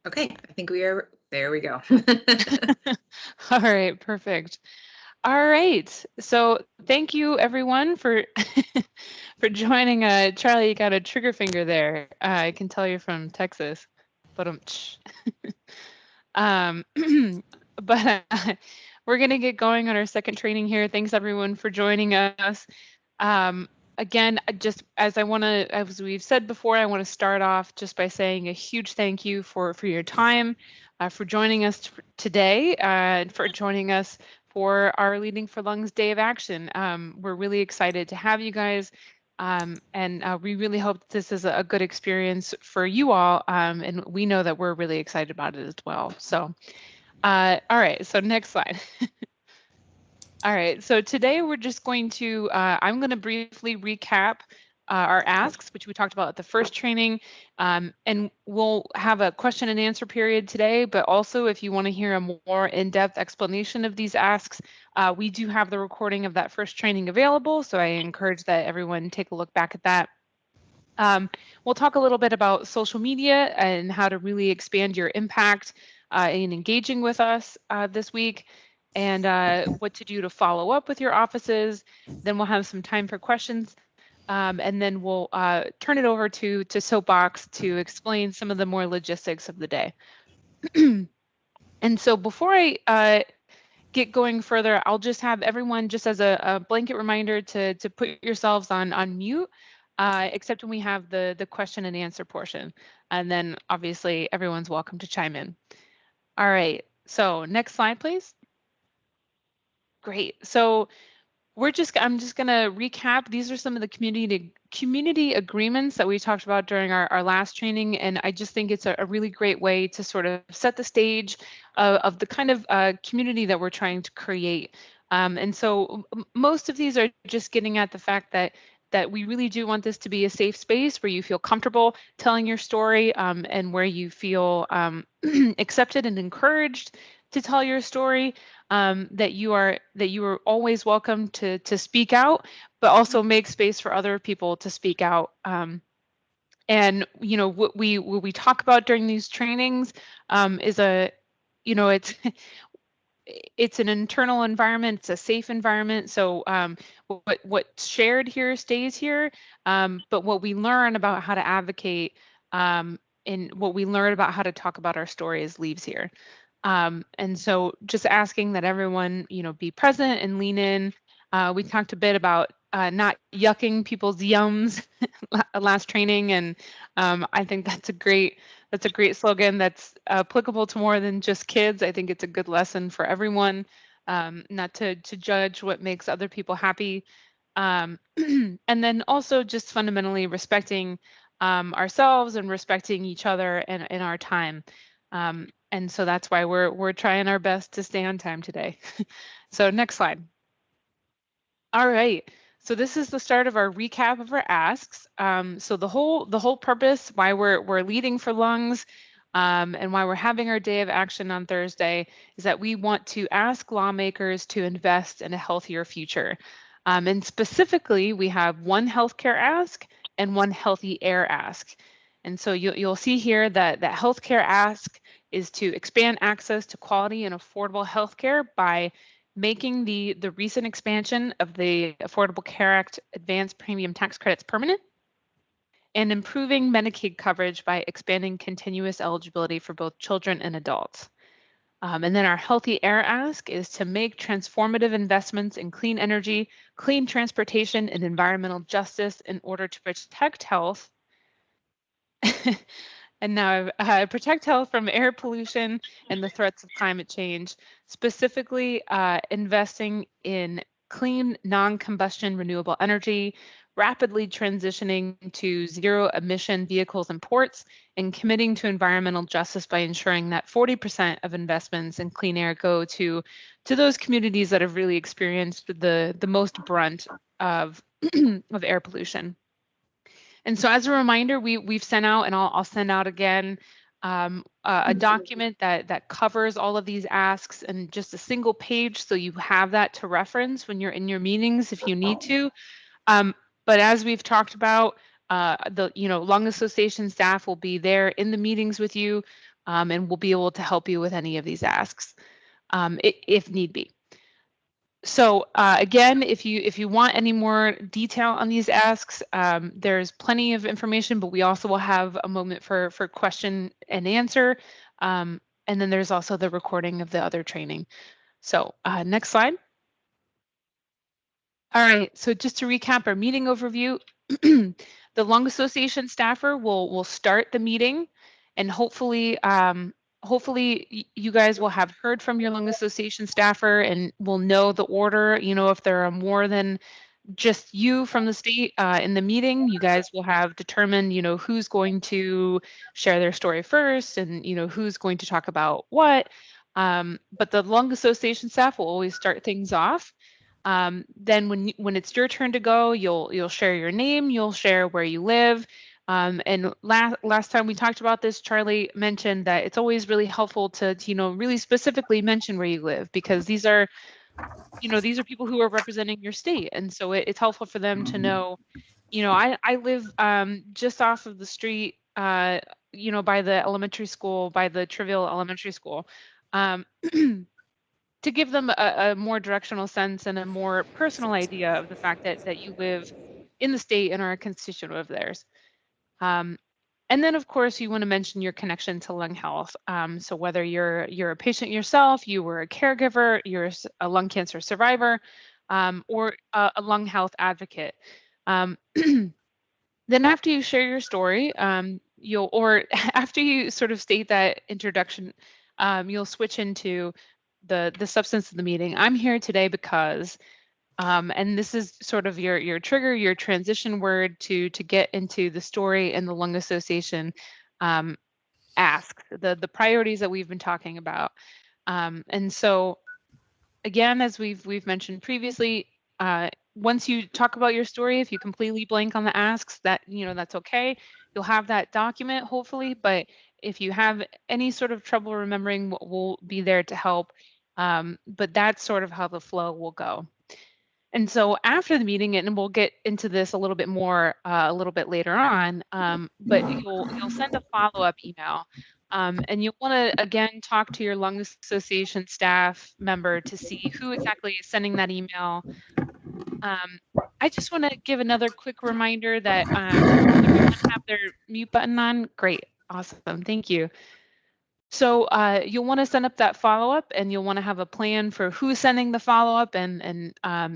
Okay, I think we are there we go. All right, perfect. All right. So thank you everyone for for joining. Charlie, you got a trigger finger there. I can tell you're from Texas. But um but we're gonna get going on our second training here. Thanks everyone for joining us. Again, just as as we've said before, I want to start off just by saying a huge thank you for your time, for joining us today, and for joining us for our Leading for Lungs Day of Action. We're really excited to have you guys, and we really hope this is a good experience for you all, and we know that we're really excited about it as well. So, all right, so next slide. All right, so today we're just going to, I'm going to briefly recap our asks, which we talked about at the first training, and we'll have a question and answer period today, but also if you want to hear a more in-depth explanation of these asks, we do have the recording of that first training available, so I encourage that everyone take a look back at that. We'll talk a little bit about social media and how to really expand your impact in engaging with us this week, and what to do to follow up with your offices. Then we'll have some time for questions, and then we'll turn it over to Soapbox to explain some of the more logistics of the day. And so before I get going further, I'll just have everyone, just as a blanket reminder, to put yourselves on mute, except when we have the question and answer portion. And then obviously everyone's welcome to chime in. All right, so next slide, please. Great. So I'm just going to recap. These are some of the community agreements that we talked about during our last training, and I just think it's a really great way to sort of set the stage of the kind of community that we're trying to create. And so most of these are just getting at the fact that we really do want this to be a safe space where you feel comfortable telling your story, and where you feel accepted and encouraged to tell your story, that you are always welcome to speak out, but also make space for other people to speak out. And what we talk about during these trainings is it's it's an internal environment, it's a safe environment. So what's shared here stays here, but what we learn about how to advocate, and what we learn about how to talk about our stories leaves here. And so just asking that everyone, be present and lean in. We talked a bit about not yucking people's yums last training, and I think that's a great slogan that's applicable to more than just kids. I think it's a good lesson for everyone, not to judge what makes other people happy. And then also just fundamentally respecting ourselves and respecting each other and our time. And so that's why we're trying our best to stay on time today. So next slide. All right. So this is the start of our recap of our asks. So the whole purpose why we're leading for lungs, and why we're having our day of action on Thursday is that we want to ask lawmakers to invest in a healthier future. And specifically, we have one healthcare ask and one healthy air ask. And so you'll see here that healthcare ask is to expand access to quality and affordable healthcare by making the recent expansion of the Affordable Care Act advanced premium tax credits permanent, and improving Medicaid coverage by expanding continuous eligibility for both children and adults. And then our healthy air ask is to make transformative investments in clean energy, clean transportation, and environmental justice in order to protect health. And now protect health from air pollution and the threats of climate change, specifically investing in clean, non-combustion renewable energy, rapidly transitioning to zero emission vehicles and ports, and committing to environmental justice by ensuring that 40% of investments in clean air go to those communities that have really experienced the most brunt of of air pollution. And so as a reminder, we've sent out, and I'll send out again, a document that covers all of these asks in just a single page, so you have that to reference when you're in your meetings if you need to. Um, but as we've talked about, the Lung Association staff will be there in the meetings with you and we'll be able to help you with any of these asks if need be. So again, if you want any more detail on these asks, there's plenty of information, but we also will have a moment for question and answer. And then there's also the recording of the other training. So next slide. All right, so just to recap our meeting overview, the Lung Association staffer will start the meeting, and hopefully you guys will have heard from your Lung Association staffer and will know the order. You know, if there are more than just you from the state in the meeting, you guys will have determined, you know, who's going to share their story first and, you know, who's going to talk about what. But the Lung Association staff will always start things off. Then when it's your turn to go, you'll share your name, you'll share where you live. And last time we talked about this, Charlie mentioned that it's always really helpful to you know, really specifically mention where you live, because these are people who are representing your state. And so it's helpful for them to know, you know, I live just off of the street, you know, by the elementary school, by the Trivial Elementary School. To give them a more directional sense and a more personal idea of the fact that you live in the state and are a constituent of theirs. And then, of course, you want to mention your connection to lung health. So whether you're a patient yourself, you were a caregiver, you're a lung cancer survivor, or a lung health advocate. Then after you share your story, after you sort of state that introduction, you'll switch into the substance of the meeting. I'm here today because, and this is sort of your trigger, your transition word to get into the story and the Lung Association asks, the priorities that we've been talking about. And so again, as we've mentioned previously, once you talk about your story, if you completely blank on the asks, that, you know, that's okay. You'll have that document hopefully, but if you have any sort of trouble remembering, we'll be there to help. But that's sort of how the flow will go. And so after the meeting, and we'll get into this a little bit more a little bit later on, but you'll send a follow-up email. And you'll want to, again, talk to your Lung Association staff member to see who exactly is sending that email. I just want to give another quick reminder that everyone have their mute button on. Great, awesome, thank you. So you'll want to send up that follow-up, and you'll want to have a plan for who's sending the follow-up and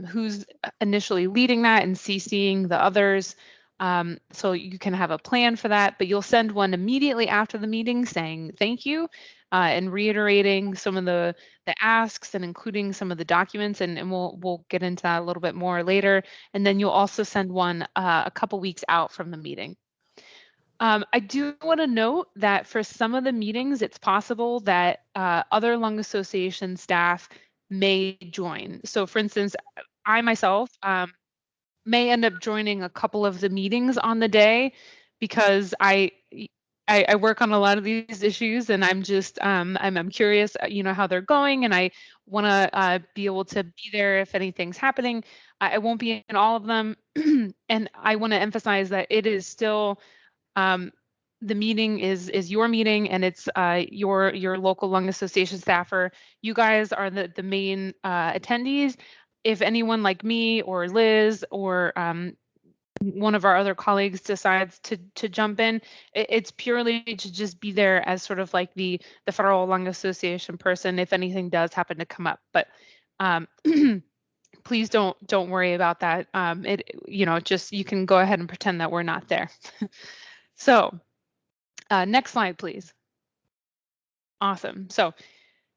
who's initially leading that and CCing the others. So you can have a plan for that, but you'll send one immediately after the meeting saying thank you and reiterating some of the asks and including some of the documents, and we'll get into that a little bit more later. And then you'll also send one a couple weeks out from the meeting. I do want to note that for some of the meetings, it's possible that other Lung Association staff may join. So for instance, I myself may end up joining a couple of the meetings on the day because I work on a lot of these issues, and I'm just I'm curious, you know, how they're going, and I want to be able to be there if anything's happening. I won't be in all of them, and I want to emphasize that it is still the meeting is your meeting, and it's your local Lung Association staffer. You guys are the main attendees. If anyone like me or Liz or one of our other colleagues decides to jump in, it's purely to just be there as sort of like the Federal Lung Association person if anything does happen to come up. But please don't worry about that. Just you can go ahead and pretend that we're not there. So next slide, please. Awesome. So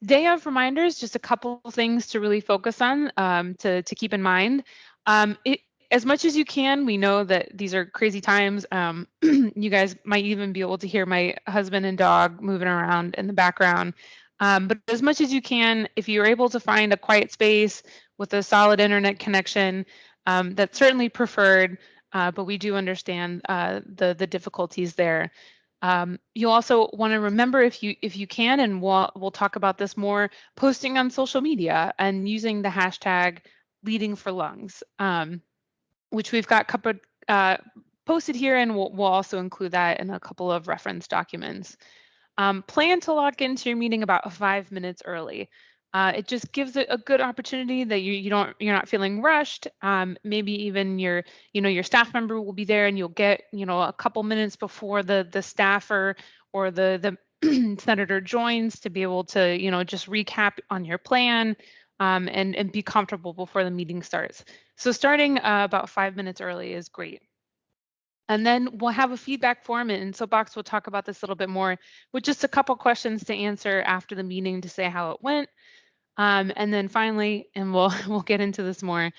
day of reminders, just a couple of things to really focus on to keep in mind. As much as you can, we know that these are crazy times. You guys might even be able to hear my husband and dog moving around in the background. But as much as you can, if you're able to find a quiet space with a solid internet connection, that's certainly preferred, but we do understand the difficulties there. You also want to remember, if you can, and we'll talk about this more, posting on social media and using the hashtag Leading for Lungs, which we've got posted here, and we'll also include that in a couple of reference documents. Plan to log into your meeting about 5 minutes early. It just gives it a good opportunity that you're not feeling rushed. Maybe even your staff member will be there, and you'll get a couple minutes before the staffer or the senator joins to be able to just recap on your plan, and be comfortable before the meeting starts. So starting about 5 minutes early is great. And then we'll have a feedback form, and Soapbox will talk about this a little bit more, with just a couple questions to answer after the meeting to say how it went. And then finally, and we'll we'll get into this more,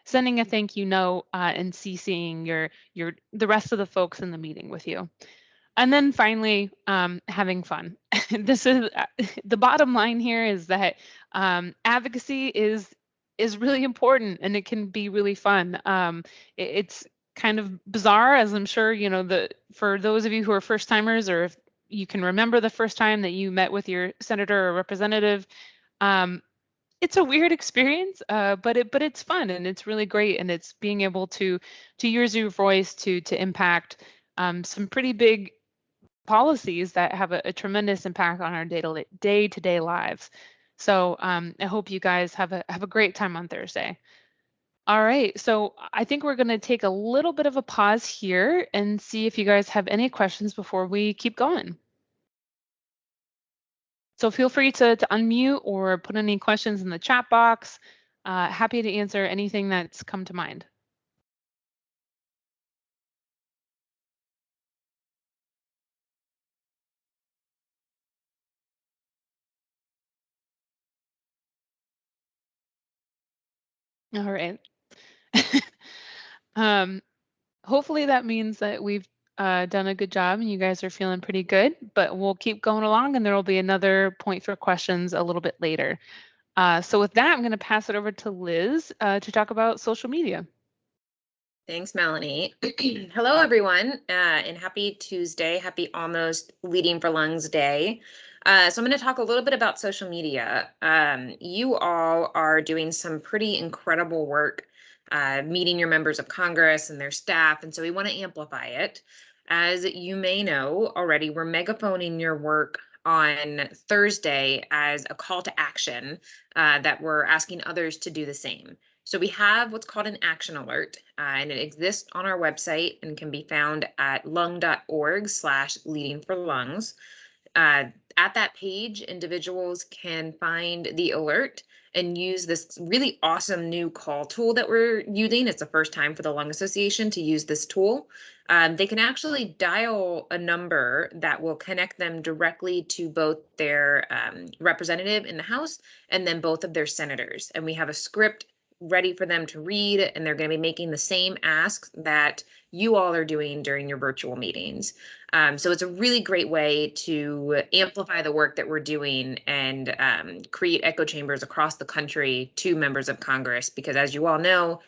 sending a thank you note, and CCing the rest of the folks in the meeting with you. And then finally, having fun. This is the bottom line here, is that advocacy is really important, and it can be really fun. It's kind of bizarre, as I'm sure for those of you who are first timers, or if you can remember the first time that you met with your senator or representative. It's a weird experience, but it's fun, and it's really great, and it's being able to use your voice to impact some pretty big policies that have a tremendous impact on our day-to-day lives. So I hope you guys have a great time on Thursday. All right, so I think we're going to take a little bit of a pause here and see if you guys have any questions before we keep going. So feel free to unmute or put any questions in the chat box. Happy to answer anything that's come to mind. All right. Hopefully that means that we've done a good job and you guys are feeling pretty good, but we'll keep going along, and there will be another point for questions a little bit later. So with that, I'm going to pass it over to Liz to talk about social media. Thanks, Melanie. Hello, everyone, and happy Tuesday. Happy almost Leading for Lungs Day. So I'm going to talk a little bit about social media. You all are doing some pretty incredible work, meeting your members of Congress and their staff, and so we want to amplify it. As you may know already, we're megaphoning your work on Thursday as a call to action, that we're asking others to do the same. So we have what's called an action alert, and it exists on our website and can be found at lung.org/leadingforlungs. At that page, individuals can find the alert and use this really awesome new call tool that we're using. It's the first time for the Lung Association to use this tool. They can actually dial a number that will connect them directly to both their representative in the House and then both of their senators. And we have a script ready for them to read, and they're going to be making the same asks that you all are doing during your virtual meetings. So it's a really great way to amplify the work that we're doing and create echo chambers across the country to members of Congress, because as you all know,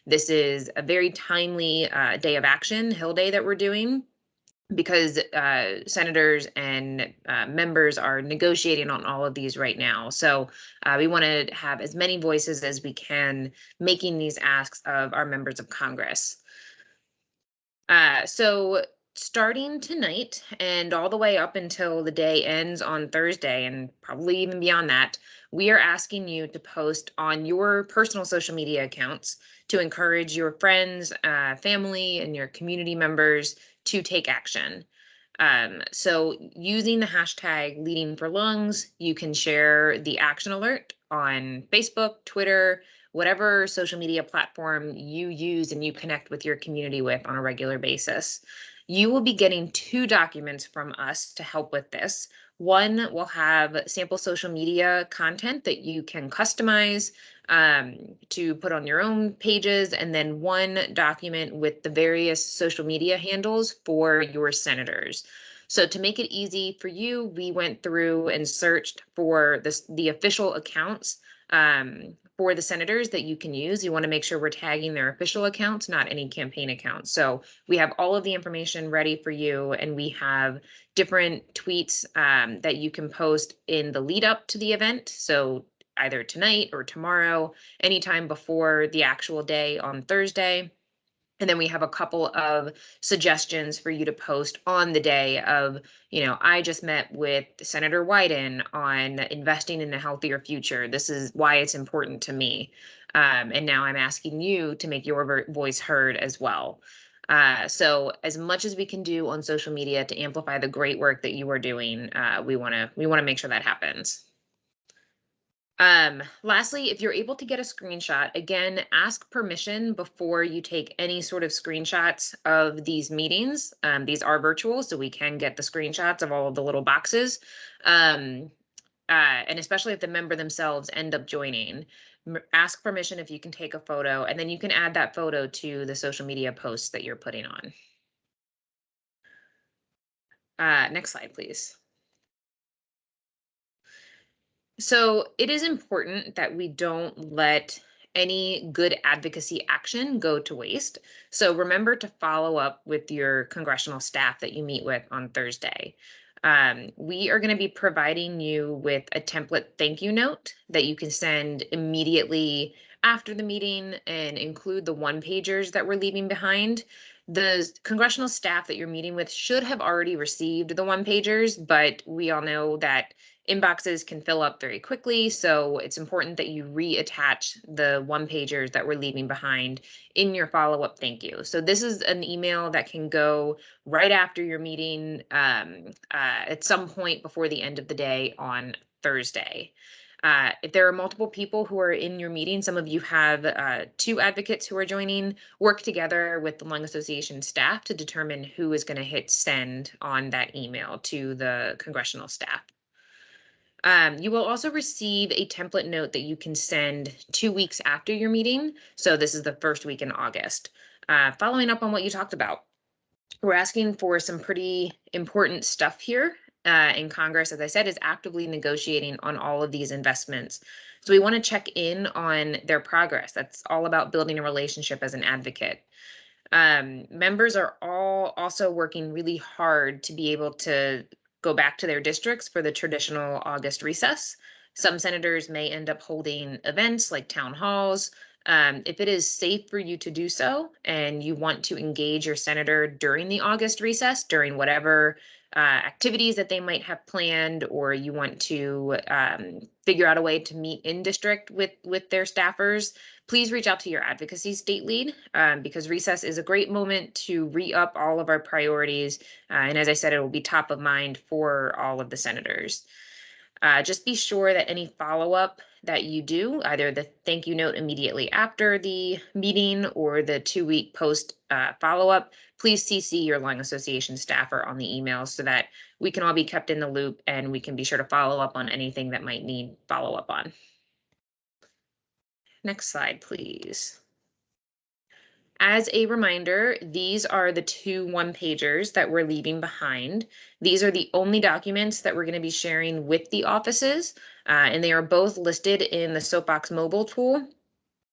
this is a very timely day of action, Hill Day, that we're doing, because senators and members are negotiating on all of these right now. So we want to have as many voices as we can making these asks of our members of Congress. So starting tonight and all the way up until the day ends on Thursday, and probably even beyond that, we are asking you to post on your personal social media accounts to encourage your friends, family, and your community members to take action. So using the hashtag Leading for Lungs, you can share the action alert on Facebook, Twitter, whatever social media platform you use and you connect with your community with on a regular basis. You will be getting 2 documents from us to help with this. One will have sample social media content that you can customize to put on your own pages, and then one document with the various social media handles for your senators. So to make it easy for you, we went through and searched for the official accounts for the senators that you can use. You want to make sure we're tagging their official accounts, not any campaign accounts. So we have all of the information ready for you, and we have different tweets that you can post in the lead up to the event. So either tonight or tomorrow, anytime before the actual day on Thursday. And then we have a couple of suggestions for you to post on the day of, I just met with Senator Wyden on investing in a healthier future. This is why it's important to me. And now I'm asking you to make your voice heard as well. So as much as we can do on social media to amplify the great work that you are doing, we want to make sure that happens. Lastly, if you're able to get a screenshot, again, ask permission before you take any sort of screenshots of these meetings. These are virtual, so we can get the screenshots of all of the little boxes. And especially if the member themselves end up joining, ask permission if you can take a photo, and then you can add that photo to the social media posts that you're putting on. Next slide, please. So it is important that we don't let any good advocacy action go to waste. So remember to follow up with your congressional staff that you meet with on Thursday. We are going to be providing you with a template thank you note that you can send immediately after the meeting and include the one-pagers that we're leaving behind. The congressional staff that you're meeting with should have already received the one-pagers, but we all know that inboxes can fill up very quickly, so it's important that you reattach the one-pagers that we're leaving behind in your follow-up thank you. So this is an email that can go right after your meeting at some point before the end of the day on Thursday. If there are multiple people who are in your meeting, some of you have 2 advocates who are joining, work together with the Lung Association staff to determine who is going to hit send on that email to the congressional staff. You will also receive a template note that you can send 2 weeks after your meeting. So this is the first week in August. Following up on what you talked about, we're asking for some pretty important stuff here. In Congress, as I said, is actively negotiating on all of these investments. So we want to check in on their progress. That's all about building a relationship as an advocate. Members are all also working really hard to be able to go back to their districts for the traditional August recess. Some senators may end up holding events like town halls. If it is safe for you to do so and you want to engage your senator during the August recess, during whatever activities that they might have planned, or you want to figure out a way to meet in district with their staffers, please reach out to your advocacy state lead because recess is a great moment to re-up all of our priorities. And as I said, it will be top of mind for all of the senators. Just be sure that any follow-up that you do, either the thank you note immediately after the meeting or the 2-week post follow-up, please CC your Lung Association staffer on the email so that we can all be kept in the loop and we can be sure to follow up on anything that might need follow-up on. Next slide, please. As a reminder, these are the 2 one-pagers that we're leaving behind. These are the only documents that we're going to be sharing with the offices, and they are both listed in the Soapbox mobile tool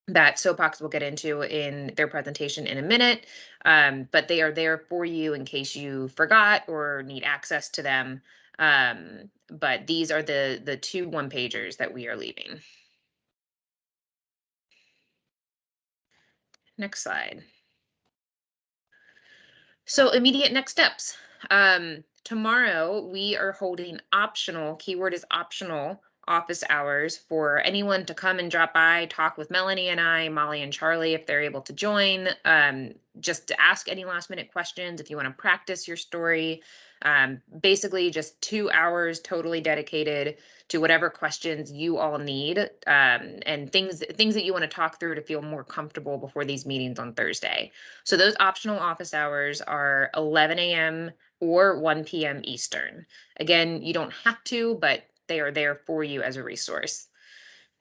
that Soapbox will get into in their presentation in a minute, but they are there for you in case you forgot or need access to them. But these are the 2 one-pagers that we are leaving. Next slide. So immediate next steps. Tomorrow we are holding optional, keyword is optional, office hours for anyone to come and drop by, talk with Melanie and I, Molly and Charlie if they're able to join, just to ask any last minute questions if you want to practice your story. Basically just 2 hours totally dedicated to whatever questions you all need, and things that you want to talk through to feel more comfortable before these meetings on Thursday. So those optional office hours are 11 a.m. or 1 p.m. Eastern. Again, you don't have to, but they are there for you as a resource.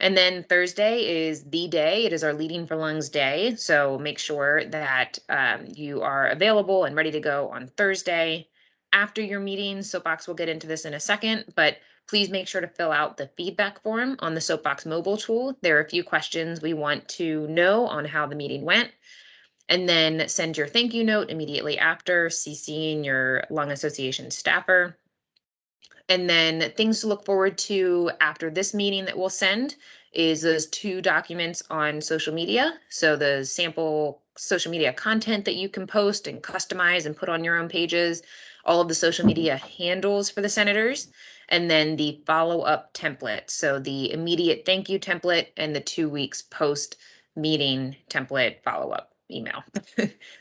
And then Thursday is the day. It is our Leading for Lungs day. So make sure that you are available and ready to go on Thursday. After your meeting, Soapbox will get into this in a second, but please make sure to fill out the feedback form on the Soapbox mobile tool. There are a few questions we want to know on how the meeting went. And then send your thank you note immediately after, CCing your Lung Association staffer. And then things to look forward to after this meeting that we'll send is those 2 documents on social media. So the sample social media content that you can post and customize and put on your own pages, all of the social media handles for the senators, and then the follow-up template. So the immediate thank you template and the 2 weeks post meeting template follow-up email.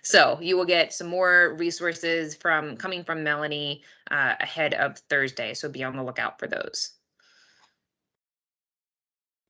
So you will get some more resources coming from Melanie ahead of Thursday. So be on the lookout for those.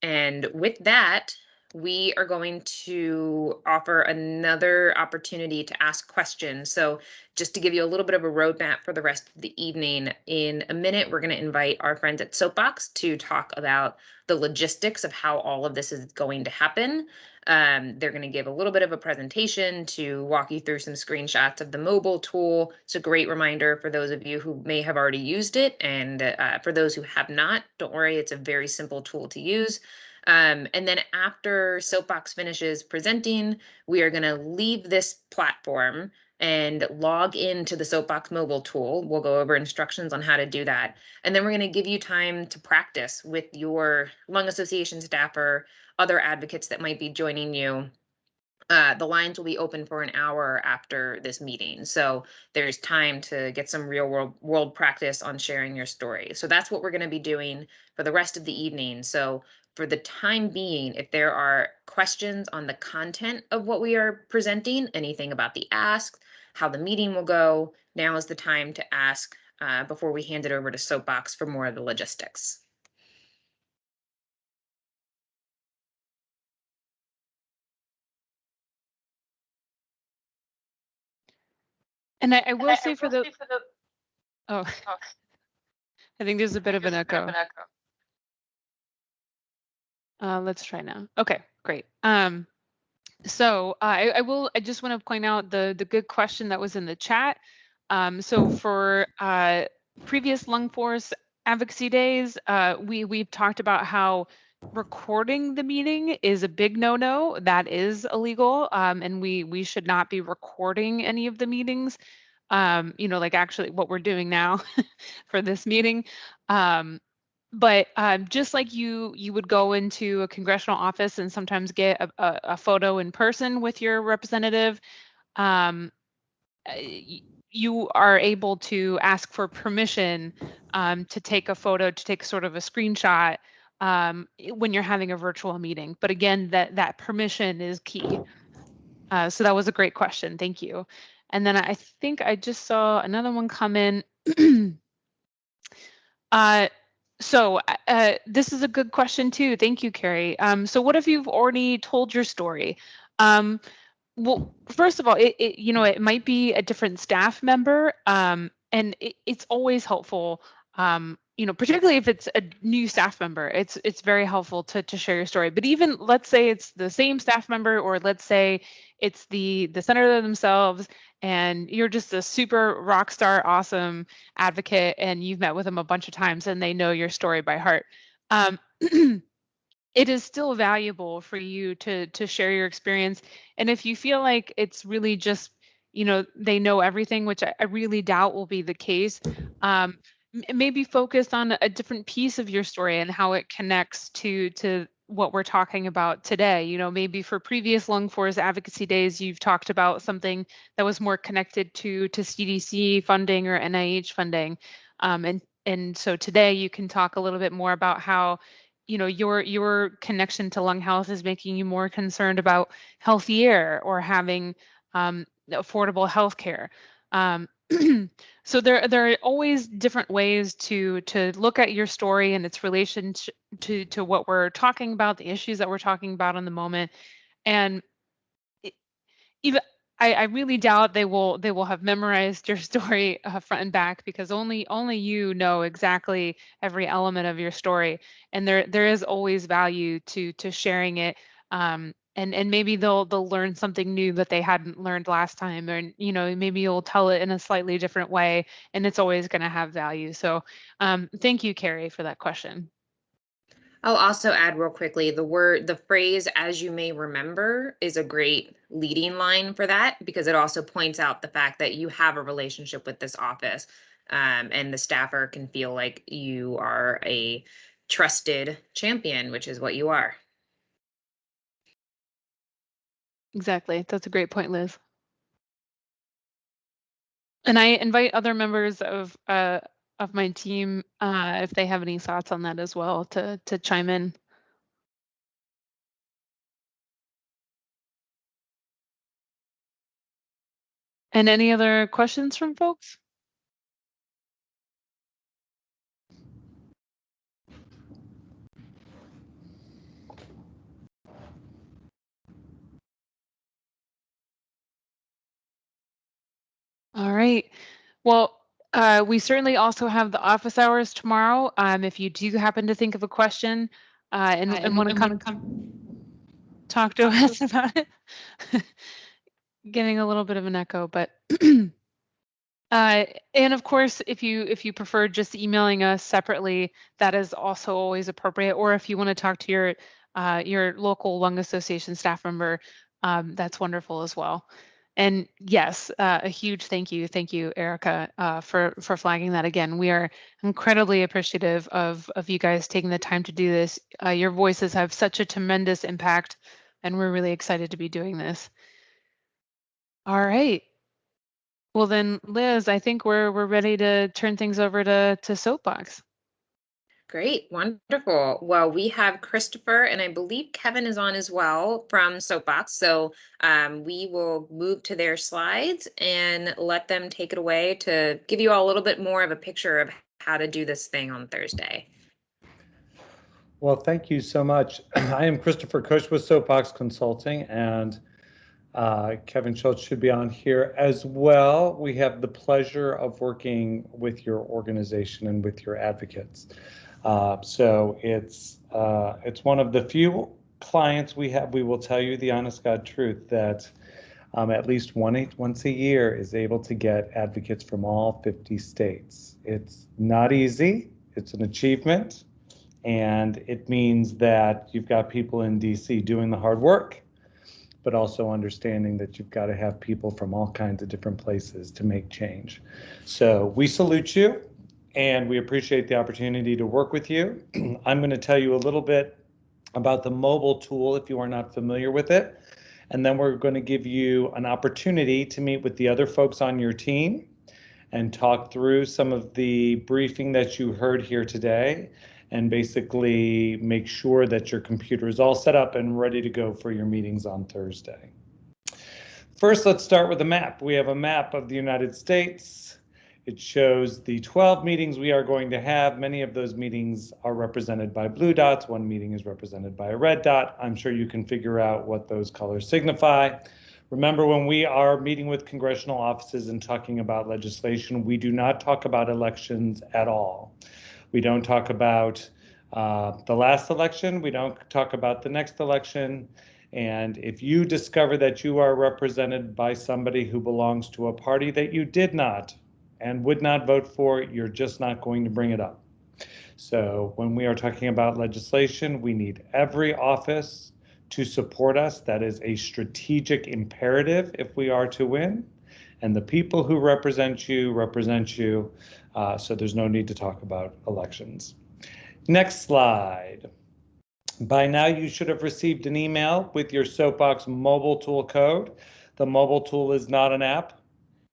And with that, we are going to offer another opportunity to ask questions. So just to give you a little bit of a roadmap for the rest of the evening, in a minute, we're going to invite our friends at Soapbox to talk about the logistics of how all of this is going to happen. They're going to give a little bit of a presentation to walk you through some screenshots of the mobile tool. It's a great reminder for those of you who may have already used it. And for those who have not, don't worry, it's a very simple tool to use. And then after Soapbox finishes presenting, we are going to leave this platform and log into the Soapbox mobile tool. We'll go over instructions on how to do that. And then we're going to give you time to practice with your Lung Association staffer, other advocates that might be joining you. The lines will be open for an hour after this meeting. So there's time to get some real world practice on sharing your story. So that's what we're going to be doing for the rest of the evening. So for the time being, if there are questions on the content of what we are presenting, anything about the ask, how the meeting will go, now is the time to ask before we hand it over to Soapbox for more of the logistics. And I will say for the, oh, I think there's a bit of an echo. Let's try now. Okay, great. So I just want to point out the good question that was in the chat. So for previous Lung Force advocacy days, we've talked about how recording the meeting is a big no-no. That is illegal, and we should not be recording any of the meetings. Like actually what we're doing now for this meeting. But just like you would go into a congressional office and sometimes get a photo in person with your representative, you are able to ask for permission to take a photo, to take sort of a screenshot when you're having a virtual meeting. But again, that permission is key. So that was a great question. Thank you. And then I think I just saw another one come in. So this is a good question too. Thank you, Carrie. So what if you've already told your story? Well, first of all, it might be a different staff member, and it's always helpful. Particularly if it's a new staff member, it's very helpful to share your story. But even let's say it's the same staff member, or let's say it's the senator themselves, and you're just a super rock star, awesome advocate, and you've met with them a bunch of times, and they know your story by heart. It is still valuable for you to share your experience. And if you feel like it's really just, they know everything, which I really doubt will be the case, maybe focus on a different piece of your story and how it connects to what we're talking about today. Maybe for previous Lung Force advocacy days, you've talked about something that was more connected to CDC funding or NIH funding. And so today you can talk a little bit more about how your connection to lung health is making you more concerned about healthy air or having affordable health care. So there are always different ways to look at your story and its relation to what we're talking about, the issues that we're talking about in the moment. And even I really doubt they will have memorized your story front and back, because only you know exactly every element of your story, and there is always value to sharing it. And maybe they'll learn something new that they hadn't learned last time, or maybe you'll tell it in a slightly different way, and it's always going to have value. So thank you, Carrie, for that question. I'll also add real quickly, the phrase "as you may remember" is a great leading line for that, because it also points out the fact that you have a relationship with this office, and the staffer can feel like you are a trusted champion, which is what you are. Exactly. That's a great point, Liz. And I invite other members of my team, if they have any thoughts on that as well, to chime in. And any other questions from folks? All right. Well, we certainly also have the office hours tomorrow. If you do happen to think of a question and want to come talk to us about it, getting a little bit of an echo, but and of course, if you prefer just emailing us separately, that is also always appropriate. Or if you want to talk to your local lung association staff member, that's wonderful as well. And yes, a huge thank you, Erica, for flagging that again. We are incredibly appreciative of you guys taking the time to do this. Your voices have such a tremendous impact, and we're really excited to be doing this. All right. Well then, Liz, I think we're ready to turn things over to Soapbox. Great, wonderful. Well, we have Christopher and I believe Kevin is on as well from Soapbox. So we will move to their slides and let them take it away to give you all a little bit more of a picture of how to do this thing on Thursday. Well, thank you so much. I am Christopher Cush with Soapbox Consulting, and Kevin Schultz should be on here as well. We have the pleasure of working with your organization and with your advocates. So it's one of the few clients we have. We will tell you the honest God truth that at least once a year is able to get advocates from all 50 states. It's not easy. It's an achievement. And it means that you've got people in DC doing the hard work, but also understanding that you've got to have people from all kinds of different places to make change. So we salute you and we appreciate the opportunity to work with you. I'm going to tell you a little bit about the mobile tool if you are not familiar with it. And then we're going to give you an opportunity to meet with the other folks on your team and talk through some of the briefing that you heard here today and basically make sure that your computer is all set up and ready to go for your meetings on Thursday. First, let's start with a map. We have a map of the United States. It shows the 12 meetings we are going to have. Many of those meetings are represented by blue dots. One meeting is represented by a red dot. I'm sure you can figure out what those colors signify. Remember, when we are meeting with congressional offices and talking about legislation, we do not talk about elections at all. We don't talk about the last election. We don't talk about the next election. And if you discover that you are represented by somebody who belongs to a party that you did not and would not vote for, you're just not going to bring it up. So when we are talking about legislation, we need every office to support us. That is a strategic imperative if we are to win. And the people who represent you. So there's no need to talk about elections. Next slide. By now, you should have received an email with your Soapbox mobile tool code. The mobile tool is not an app.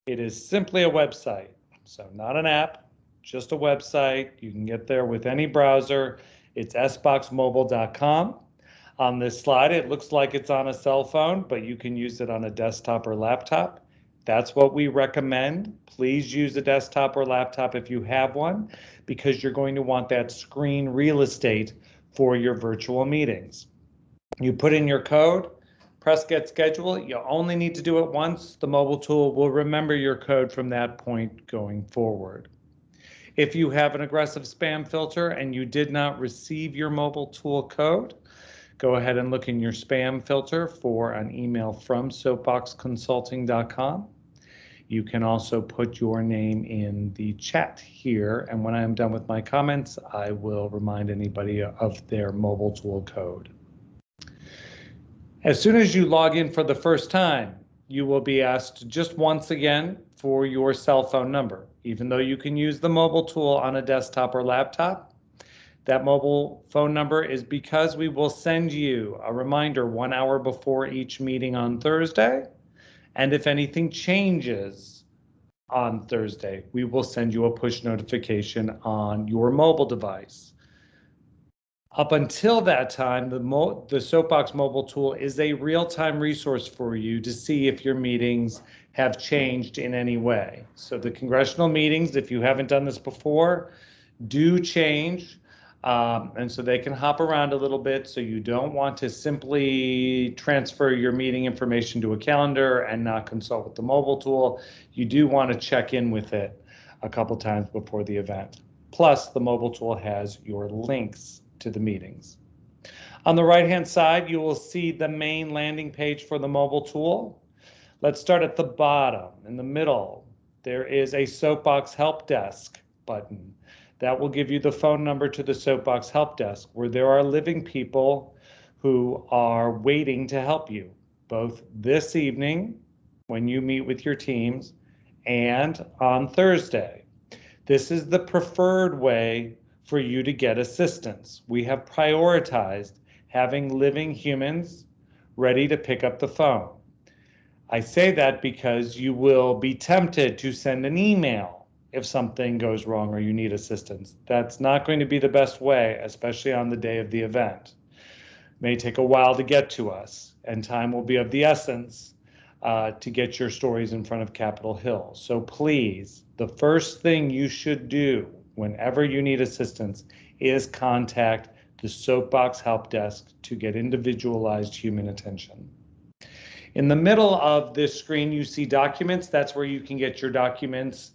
It is simply a website. So not an app, just a website. You can get there with any browser. It's sboxmobile.com. On this slide, it looks like it's on a cell phone, but you can use it on a desktop or laptop. That's what we recommend. Please use a desktop or laptop if you have one, because you're going to want that screen real estate for your virtual meetings. You put in your code, press get schedule. You only need to do it once. The mobile tool will remember your code from that point going forward. If you have an aggressive spam filter and you did not receive your mobile tool code, go ahead and look in your spam filter for an email from soapboxconsulting.com. You can also put your name in the chat here, and when I am done with my comments, I will remind anybody of their mobile tool code. As soon as you log in for the first time, you will be asked just once again for your cell phone number. Even though you can use the mobile tool on a desktop or laptop, That mobile phone number is because we will send you a reminder 1 hour before each meeting on Thursday. And if anything changes on Thursday, we will send you a push notification on your mobile device. Up until that time, the Soapbox mobile tool is a real-time resource for you to see if your meetings have changed in any way. So the congressional meetings, if you haven't done this before, do change. And so they can hop around a little bit. So you don't want to simply transfer your meeting information to a calendar and not consult with the mobile tool. You do want to check in with it a couple times before the event. Plus, the mobile tool has your links to the meetings. On the right-hand side, you will see the main landing page for the mobile tool. Let's start at the bottom. In the middle, there is a Soapbox Help Desk button. That will give you the phone number to the Soapbox Help Desk, where there are living people who are waiting to help you, both this evening when you meet with your teams and on Thursday. This is the preferred way for you to get assistance. We have prioritized having living humans ready to pick up the phone. I say that because you will be tempted to send an email if something goes wrong or you need assistance. That's not going to be the best way, especially on the day of the event. It may take a while to get to us, and time will be of the essence to get your stories in front of Capitol Hill. So please, the first thing you should do whenever you need assistance is contact the Soapbox Help Desk to get individualized human attention. In the middle of this screen, you see documents. That's where you can get your documents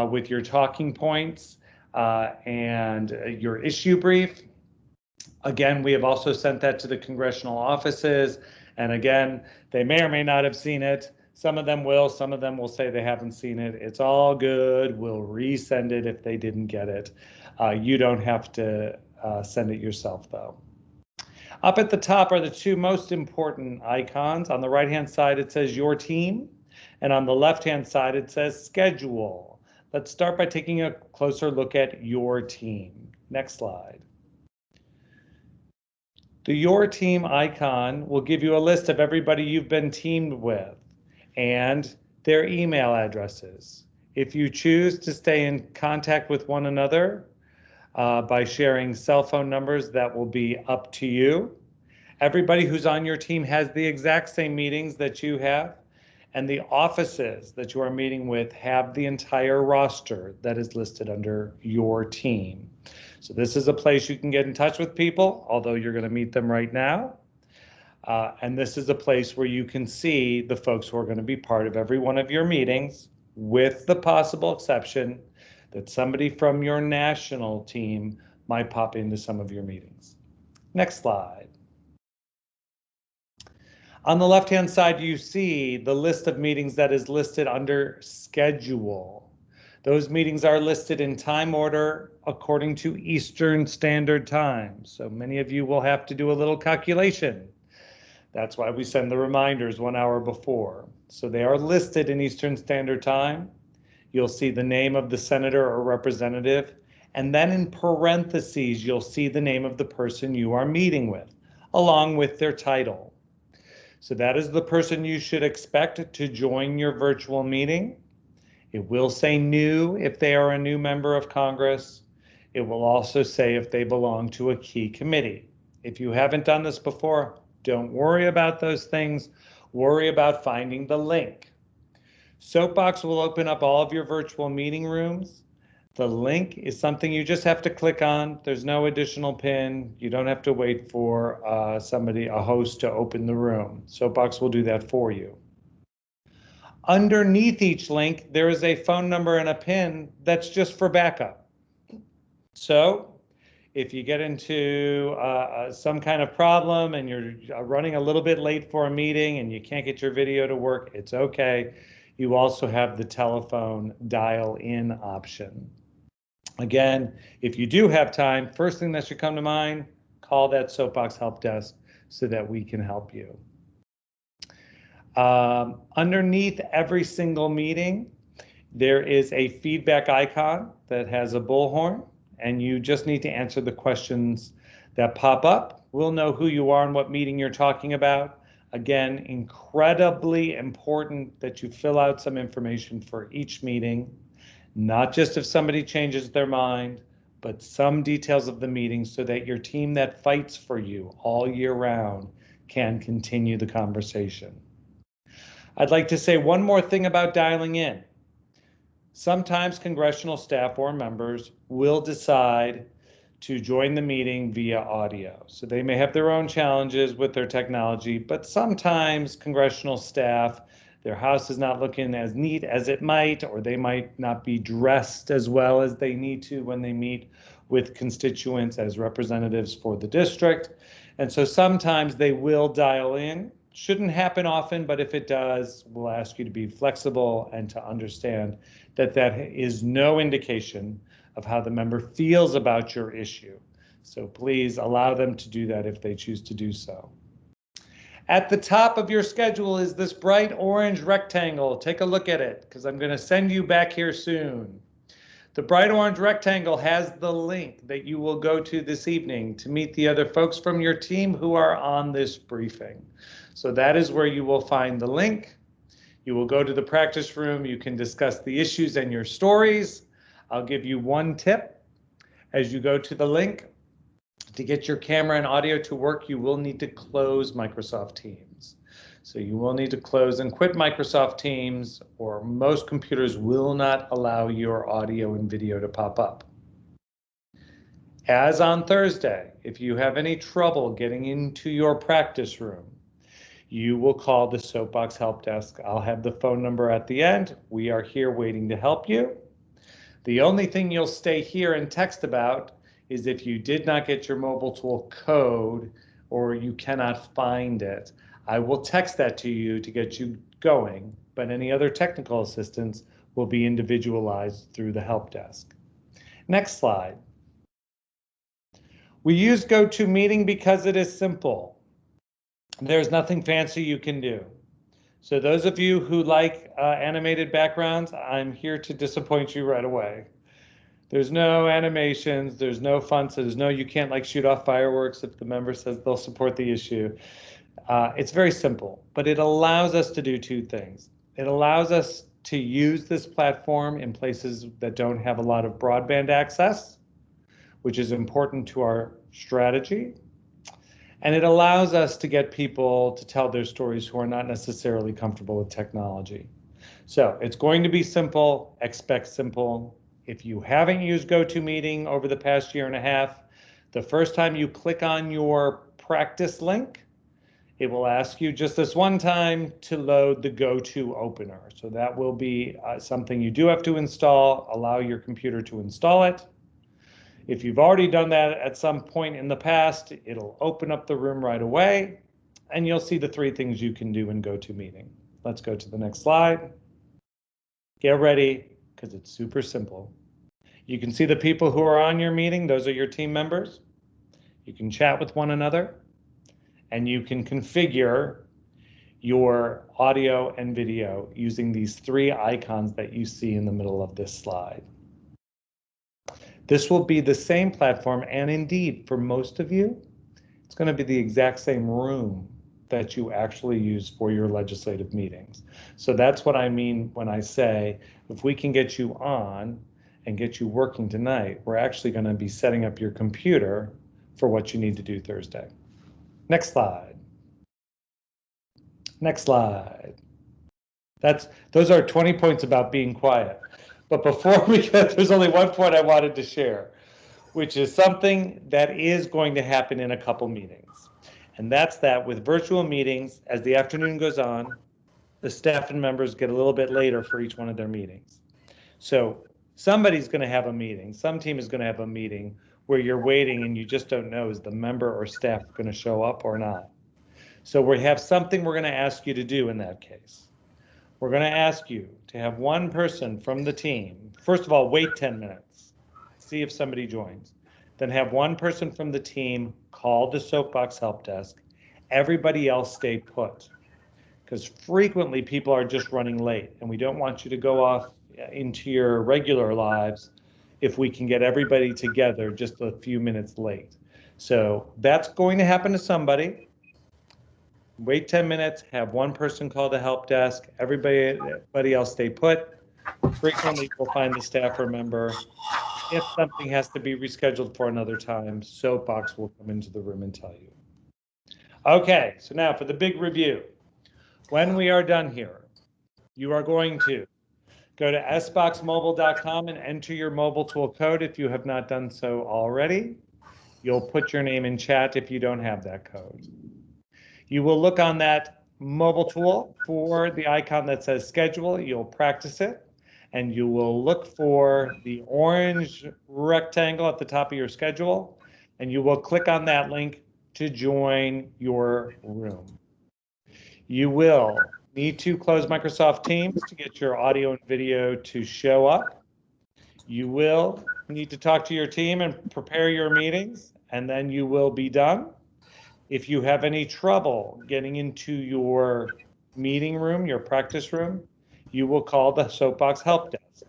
with your talking points and your issue brief. Again, we have also sent that to the congressional offices. And again, they may or may not have seen it. Some of them will, some of them will say they haven't seen it. It's all good. We'll resend it if they didn't get it. You don't have to send it yourself though. Up at the top are the two most important icons. On the right-hand side, it says your team. And on the left-hand side, it says schedule. Let's start by taking a closer look at your team. Next slide. The Your Team icon will give you a list of everybody you've been teamed with and their email addresses. If you choose to stay in contact with one another by sharing cell phone numbers, that will be up to you. Everybody who's on your team has the exact same meetings that you have, and the offices that you are meeting with have the entire roster that is listed under your team. So this is a place you can get in touch with people, although you're going to meet them right now. And this is a place where you can see the folks who are going to be part of every one of your meetings, with the possible exception that somebody from your national team might pop into some of your meetings. Next slide. On the left-hand side, you see the list of meetings that is listed under schedule. Those meetings are listed in time order according to Eastern Standard Time. So many of you will have to do a little calculation. That's why we send the reminders 1 hour before. So they are listed in Eastern Standard Time. You'll see the name of the senator or representative, and then in parentheses, you'll see the name of the person you are meeting with, along with their title. So that is the person you should expect to join your virtual meeting. It will say new if they are a new member of Congress. It will also say if they belong to a key committee. If you haven't done this before, don't worry about those things. Worry about finding the link. Soapbox will open up all of your virtual meeting rooms. The link is something you just have to click on. There's no additional pin. You don't have to wait for a host to open the room. Soapbox will do that for you. Underneath each link, there is a phone number and a pin that's just for backup. So if you get into some kind of problem and you're running a little bit late for a meeting and you can't get your video to work, it's okay. You also have the telephone dial-in option. Again, if you do have time, first thing that should come to mind, call that Soapbox Help Desk so that we can help you. Underneath every single meeting, there is a feedback icon that has a bullhorn, and you just need to answer the questions that pop up. We'll know who you are and what meeting you're talking about. Again, incredibly important that you fill out some information for each meeting, not just if somebody changes their mind, but some details of the meeting so that your team that fights for you all year round can continue the conversation. I'd like to say one more thing about dialing in. Sometimes congressional staff or members will decide to join the meeting via audio. So they may have their own challenges with their technology, but sometimes congressional staff, their house is not looking as neat as it might, or they might not be dressed as well as they need to when they meet with constituents as representatives for the district. And so sometimes they will dial in. Shouldn't happen often, but if it does, we'll ask you to be flexible and to understand that that is no indication of how the member feels about your issue. So please allow them to do that if they choose to do so. At the top of your schedule is this bright orange rectangle. Take a look at it because I'm going to send you back here soon. The bright orange rectangle has the link that you will go to this evening to meet the other folks from your team who are on this briefing. So that is where you will find the link. You will go to the practice room. You can discuss the issues and your stories. I'll give you one tip. As you go to the link, to get your camera and audio to work, you will need to close Microsoft Teams. So you will need to close and quit Microsoft Teams, or most computers will not allow your audio and video to pop up. As on Thursday, if you have any trouble getting into your practice room, you will call the Soapbox Help Desk. I'll have the phone number at the end. We are here waiting to help you. The only thing you'll stay here and text about is if you did not get your mobile tool code or you cannot find it. I will text that to you to get you going, but any other technical assistance will be individualized through the help desk. Next slide. We use GoToMeeting because it is simple. There's nothing fancy you can do. So those of you who like animated backgrounds, I'm here to disappoint you right away. There's no animations, there's no fun, so there's no, you can't like shoot off fireworks if the member says they'll support the issue. It's very simple, but it allows us to do two things. It allows us to use this platform in places that don't have a lot of broadband access, which is important to our strategy. And it allows us to get people to tell their stories who are not necessarily comfortable with technology. So it's going to be simple, expect simple. If you haven't used GoToMeeting over the past year and a half, the first time you click on your practice link, it will ask you just this one time to load the GoTo opener. So that will be something you do have to install, allow your computer to install it. If you've already done that at some point in the past, it'll open up the room right away, and you'll see the three things you can do in GoToMeeting. Let's go to the next slide. Get ready, because it's super simple. You can see the people who are on your meeting. Those are your team members. You can chat with one another, and you can configure your audio and video using these three icons that you see in the middle of this slide. This will be the same platform, and indeed, for most of you, it's going to be the exact same room that you actually use for your legislative meetings. So that's what I mean when I say, if we can get you on and get you working tonight, we're actually going to be setting up your computer for what you need to do Thursday. Next slide. Next slide. Those are 20 points about being quiet. But before we get, there's only one point I wanted to share, which is something that is going to happen in a couple meetings. And that's that with virtual meetings, as the afternoon goes on, the staff and members get a little bit later for each one of their meetings. So somebody's going to have a meeting. Some team is going to have a meeting where you're waiting and you just don't know, is the member or staff going to show up or not? So we have something we're going to ask you to do in that case. We're going to ask you to have one person from the team. First of all, wait 10 minutes, see if somebody joins. Then have one person from the team call the Soapbox Help Desk. Everybody else stay put, because frequently people are just running late, and we don't want you to go off into your regular lives if we can get everybody together just a few minutes late. So that's going to happen to somebody. Wait 10 minutes, have one person call the help desk, everybody else stay put. Frequently, we'll find the staffer member. If something has to be rescheduled for another time, Soapbox will come into the room and tell you. Okay, so now for the big review. When we are done here, you are going to go to sboxmobile.com and enter your mobile tool code if you have not done so already. You'll put your name in chat if you don't have that code. You will look on that mobile tool for the icon that says schedule. You'll practice it, and you will look for the orange rectangle at the top of your schedule, and you will click on that link to join your room. You will need to close Microsoft Teams to get your audio and video to show up. You will need to talk to your team and prepare your meetings, and then you will be done. If you have any trouble getting into your meeting room, your practice room, you will call the Soapbox help desk.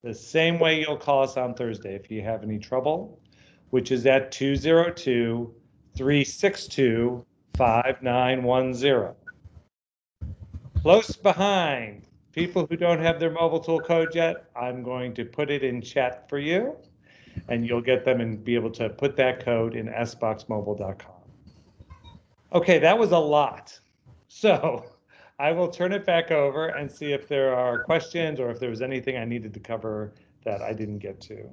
The same way you'll call us on Thursday if you have any trouble, which is at 202-362-5910. Close behind people who don't have their mobile tool code yet, I'm going to put it in chat for you, and you'll get them and be able to put that code in sboxmobile.com. Okay, that was a lot. So I will turn it back over and see if there are questions or if there was anything I needed to cover that I didn't get to.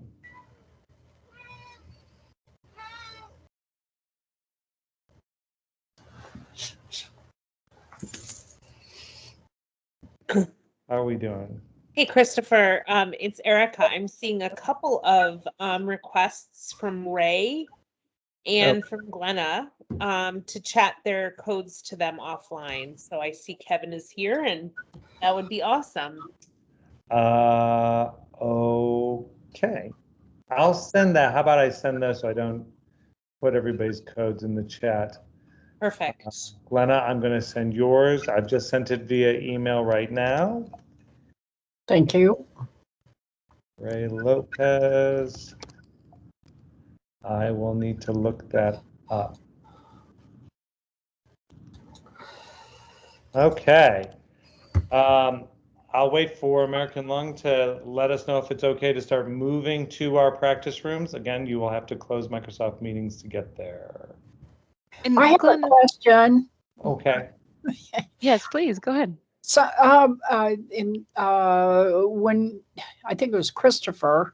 How are we doing? Hey, Christopher, it's Erica. I'm seeing a couple of requests from Ray and from Glenna to chat their codes to them offline. So I see Kevin is here, and that would be awesome. Okay. I'll send that. How about I send this so I don't put everybody's codes in the chat? Perfect. Glenna, I'm going to send yours. I've just sent it via email right now. Thank you. Ray Lopez. I will need to look that up. Okay. I'll wait for American Lung to let us know if it's okay to start moving to our practice rooms. Again, you will have to close Microsoft Meetings to get there. And I have Glenn, a question. Okay. yes, please go ahead. So, when I think it was Christopher,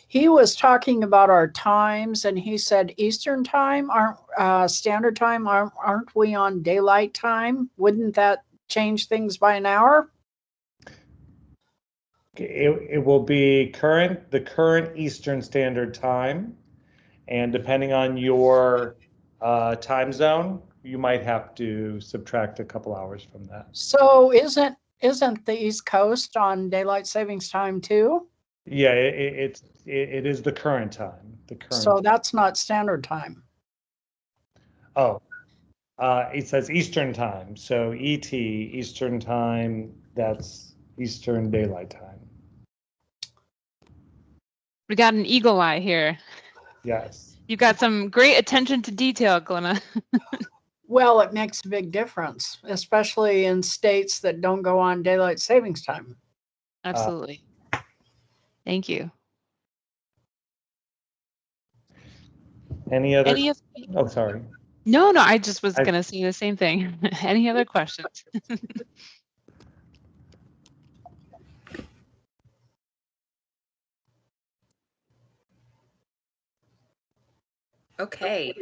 he was talking about our times, and he said Eastern time, aren't Standard Time, aren't we on daylight time? Wouldn't that change things by an hour? It will be the current Eastern Standard Time, and depending on your time zone, you might have to subtract a couple hours from that. So isn't the East Coast on daylight savings time too? Yeah, it is the current time. So that's not Standard Time. Oh, it says Eastern Time. So ET, Eastern Time, that's Eastern Daylight Time. We got an eagle eye here. Yes. You got some great attention to detail, Glenna. Well, it makes a big difference, especially in states that don't go on daylight savings time. Absolutely. Thank you. Any other? Any Oh, sorry. No, I just was going to say the same thing. Any other questions? Okay.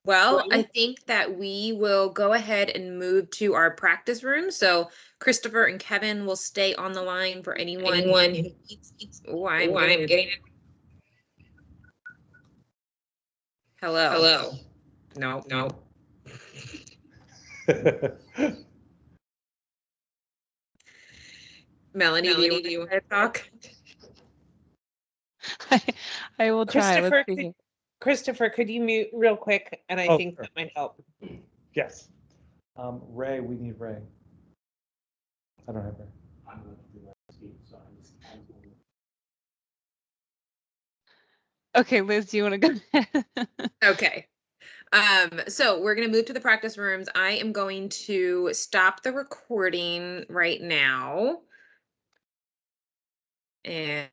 Well, I think that we will go ahead and move to our practice room. So Christopher and Kevin will stay on the line for anyone who needs. Oh, I'm getting it. Hello. No. Melanie, do you want to talk? I will try. Let's see. Christopher, could you mute real quick? And I think sure. that might help. Yes. Ray, we need Ray. I don't have Ray. Okay, Liz, do you want to go ahead? Okay. So we're gonna move to the practice rooms. I am going to stop the recording right now. And